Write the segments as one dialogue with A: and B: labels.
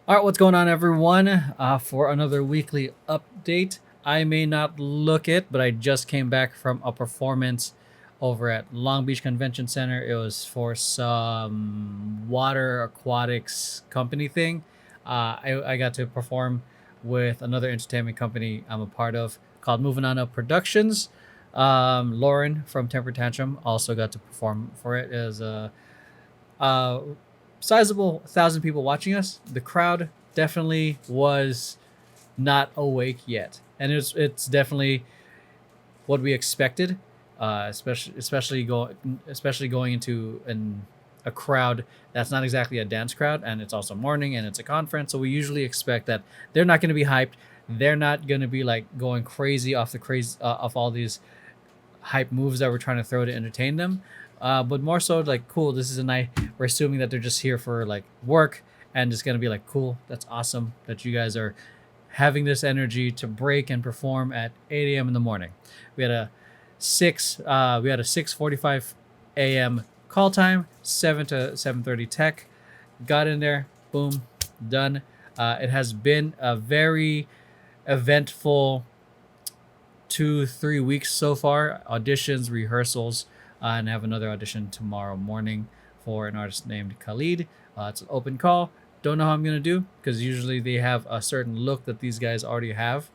A: All right, what's going on, everyone? For another weekly update. I may not look it, but I just came back from a performance over at Long Beach Convention Center. It was for some water aquatics company thing. I got to perform with another entertainment company I'm a part of called Moving On Up Productions. Lauren from Temper Tantrum also got to perform for it as a uh, sizable 1,000 people watching us. The crowd definitely was not awake yet, and it's definitely what we expected. Especially going into a crowd that's not exactly a dance crowd, and it's also morning and it's a conference, so we usually expect that they're not going to be hyped. They're not going to be like going crazy off all these hype moves that we're trying to throw to entertain them. But more so like, cool, this is a night. We're assuming that they're just here for like work, and it's gonna be like, cool, that's awesome that you guys are having this energy to break and perform at 8 a.m. in the morning. We had a 6:45 a.m. call time, 7 to 7:30 tech. Got in there, boom, done. It has been a very eventful 2-3 weeks so far. Auditions, rehearsals, and I have another audition tomorrow morning for an artist named Khalid. It's an open call. Don't know how I'm gonna do because usually they have a certain look that these guys already have,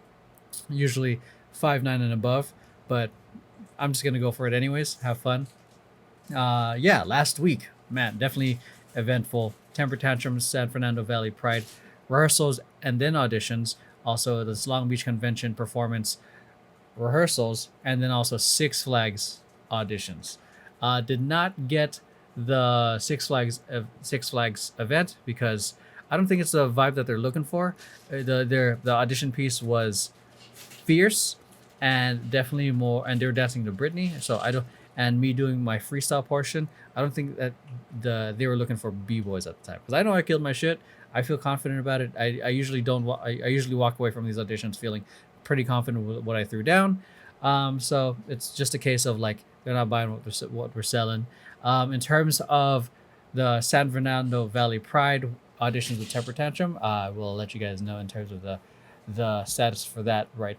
A: usually 5'9" and above. But I'm just gonna go for it anyways. Have fun. Yeah, last week, man, definitely eventful. Temper Tantrum, San Fernando Valley Pride, rehearsals, and then auditions. Also, this Long Beach Convention performance, rehearsals, and then also Six Flags auditions. Did not get the Six Flags event because I don't think it's the vibe that they're looking for. The audition piece was fierce and definitely more, and they were dancing to Britney. So I don't, and me doing my freestyle portion. I don't think that they were looking for b-boys at the time because I know I killed my shit. I feel confident about it. I usually don't. I usually walk away from these auditions feeling pretty confident with what I threw down. So it's just a case of like they're not buying what we're selling. In terms of the San Fernando Valley Pride auditions with Temper Tantrum, I will let you guys know in terms of the status for that right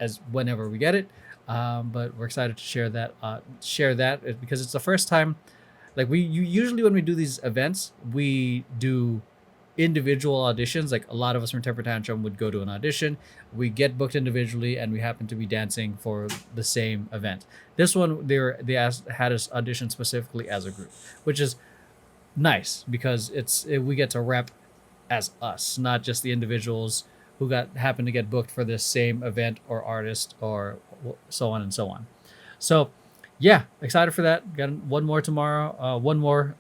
A: as whenever we get it. But we're excited to share that because it's the first time. Like usually when we do these events, we do individual auditions. Like a lot of us from Temper Tantrum would go to an audition, we get booked individually, and we happen to be dancing for the same event. This one, had us audition specifically as a group, which is nice because we get to rep as us, not just the individuals who happen to get booked for this same event or artist or so on and so on. So yeah, excited for that. Got one more tomorrow. One more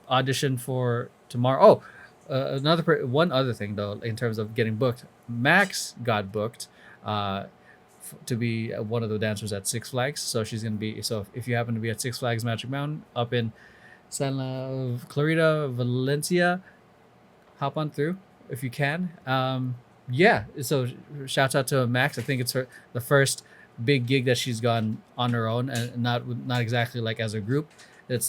A: audition for tomorrow. One other thing though, in terms of getting booked, Max got booked to be one of the dancers at Six Flags. So she's gonna be. So if you happen to be at Six Flags Magic Mountain up in San Clarita, Valencia, hop on through if you can. Yeah. So shouts out to Max. I think it's the first big gig that she's gone on her own, and not exactly like as a group. It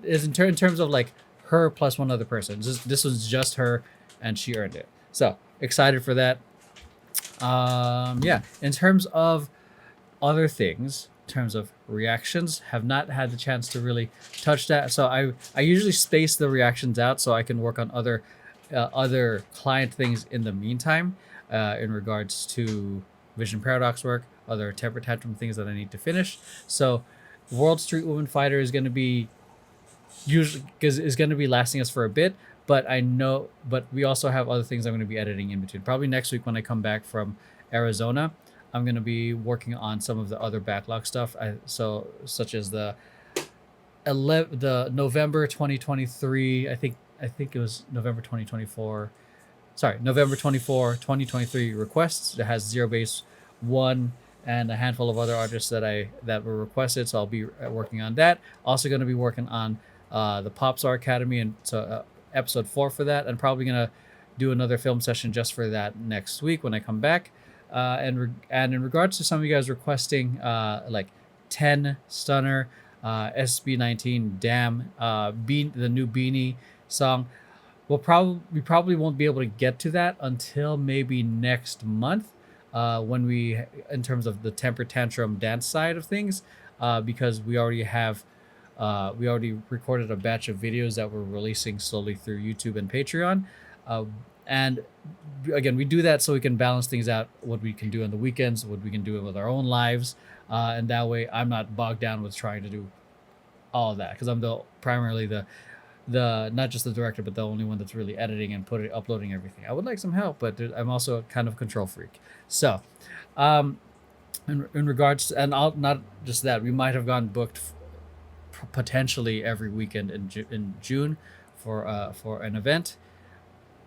A: is in terms of like her plus one other person. This was just her, and she earned it. So excited for that. Yeah. In terms of other things, in terms of reactions, have not had the chance to really touch that. So I usually space the reactions out so I can work on other client things in the meantime, in regards to Vision Paradox work, other Temper Tantrum things that I need to finish. So World Street Woman Fighter is going to be usually because is going to be lasting us for a bit, but we also have other things I'm going to be editing in between. Probably next week when I come back from Arizona, I'm going to be working on some of the other backlog stuff. Such as the November 2023, I think it was November 2024. Sorry, November 24, 2023 requests that has Zero Base 1 and a handful of other artists that were requested. So I'll be working on that. Also going to be working on the Pop Star Academy, and so episode 4 for that, and probably gonna do another film session just for that next week when I come back. And in regards to some of you guys requesting like 10 Stunner, SB19 Damn, the new Beanie song. we probably won't be able to get to that until maybe next month, when we, in terms of the Temper Tantrum dance side of things, because we already recorded a batch of videos that we're releasing slowly through YouTube and Patreon. Uh, and again, we do that so we can balance things out, what we can do on the weekends, what we can do with our own lives. And that way I'm not bogged down with trying to do all of that, because I'm primarily the not just the director, but the only one that's really editing and uploading everything. I would like some help, but I'm also kind of a control freak. So, um, in regards to, and I'll not just that, we might have gone booked potentially every weekend in June for an event.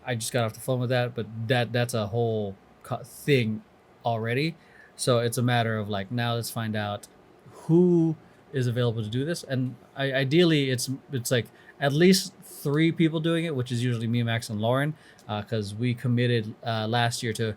A: I just got off the phone with that, but that's a whole thing already. So it's a matter of like, now let's find out who is available to do this, and ideally it's like at least three people doing it, which is usually me, Max, and Lauren, because we committed last year to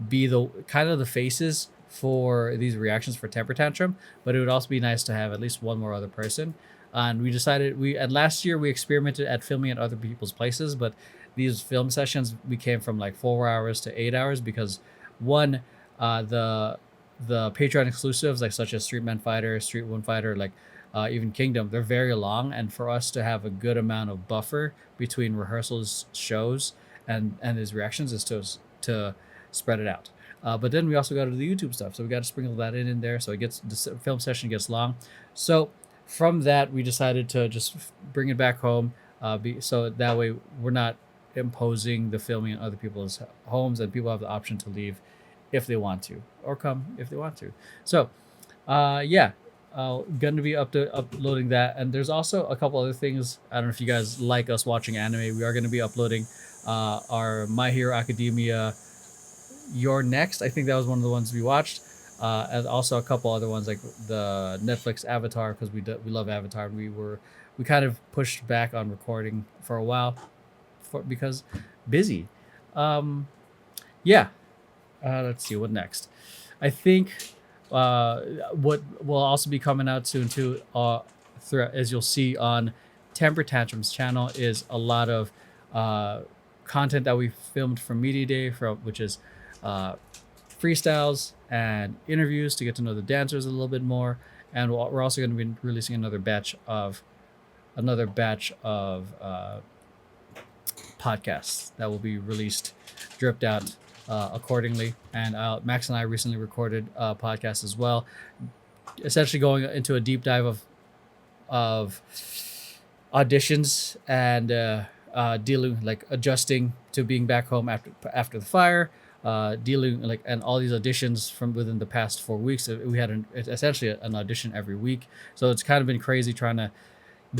A: be the kind of the faces for these reactions for Temper Tantrum, but it would also be nice to have at least one more other person. And we decided at last year we experimented at filming at other people's places, but these film sessions became from like 4 hours to 8 hours because one, the Patreon exclusives like such as Street Man Fighter, Street One Fighter, like even Kingdom, they're very long, and for us to have a good amount of buffer between rehearsals, shows, and his reactions is to spread it out. But then we also got to do the YouTube stuff, so we got to sprinkle that in there, so the film session gets long. So from that, we decided to just bring it back home, so that way we're not imposing the filming on other people's homes, and people have the option to leave if they want to, or come if they want to. So, yeah, going to be uploading that, and there's also a couple other things. I don't know if you guys like us watching anime. We are going to be uploading our My Hero Academia Your Next. I think that was one of the ones we watched, and also a couple other ones like the Netflix Avatar, because we love Avatar. And we kind of pushed back on recording for a while, because busy. Yeah. Let's see what next. I think what will also be coming out soon too, as you'll see on Temper Tantrum's channel, is a lot of content that we filmed from Media Day, which is freestyles and interviews to get to know the dancers a little bit more, and we're also going to be releasing another batch of podcasts that will be released, dripped out accordingly. And Max and I recently recorded a podcast as well, essentially going into a deep dive of auditions and dealing, like adjusting to being back home after the fire, dealing like, and all these auditions from within the past 4 weeks. We had essentially an audition every week, so it's kind of been crazy trying to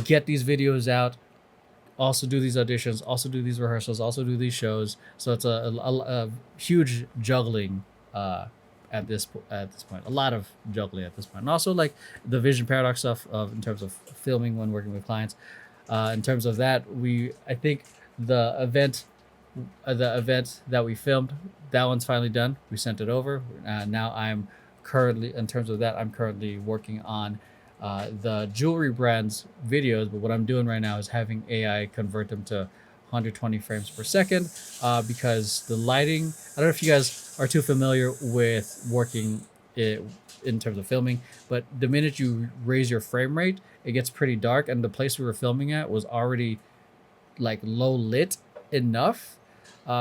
A: get these videos out, also do these auditions, also do these rehearsals, also do these shows. So it's a huge juggling at this point. A lot of juggling at this point, and also like the vision paradox stuff in terms of filming when working with clients. In terms of that, I think the event that we filmed, that one's finally done. We sent it over. Now I'm currently, in terms of that, I'm currently working on the jewelry brands videos, but what I'm doing right now is having AI convert them to 120 frames per second, because the lighting, I don't know if you guys are too familiar with working in terms of filming, but the minute you raise your frame rate, it gets pretty dark, and the place we were filming at was already like low lit enough,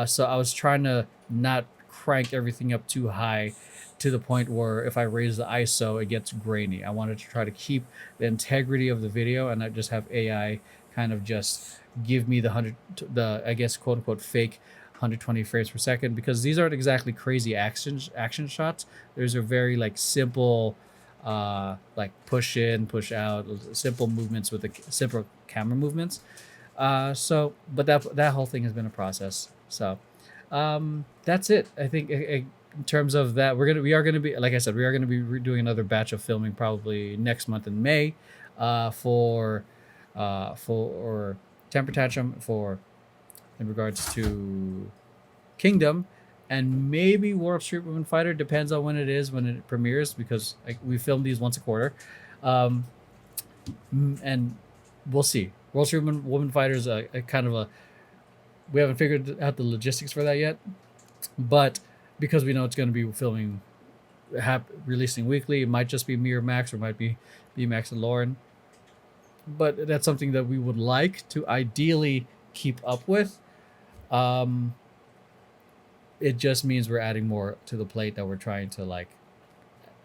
A: so I was trying to not crank everything up too high to the point where if I raise the ISO, it gets grainy. I wanted to try to keep the integrity of the video and not just have AI kind of just give me the I guess quote unquote fake 120 frames per second, because these aren't exactly crazy action shots. There's a very like simple like push in, push out, simple movements with the simple camera movements. So but that whole thing has been a process. So that's it. I think in terms of that, we are gonna be, like I said, we are gonna be doing another batch of filming probably next month in May, for Temper Tantrum, for in regards to Kingdom, and maybe War of Street Women Fighter. Depends on when it premieres, because we film these once a quarter, and we'll see. World Street Women Fighter is a kind of We haven't figured out the logistics for that yet, but because we know it's going to be filming, releasing weekly, it might just be me or Max, or it might be Max and Lauren. But that's something that we would like to ideally keep up with. Um, it just means we're adding more to the plate that we're trying to like.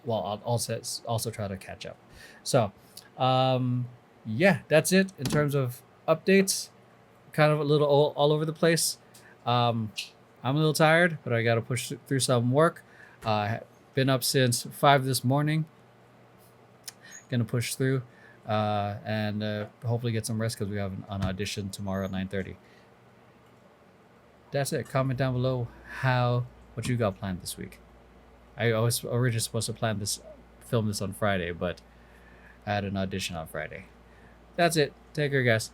A: Well, I'll also try to catch up. So, yeah, that's it in terms of updates. Kind of a little all over the place. I'm a little tired, but I got to push through some work. Been up since 5 this morning. Gonna push through, and hopefully get some rest because we have an audition tomorrow at 9:30. That's it. Comment down below what you got planned this week. I was originally supposed to film this on Friday, but I had an audition on Friday. That's it. Take care, guys.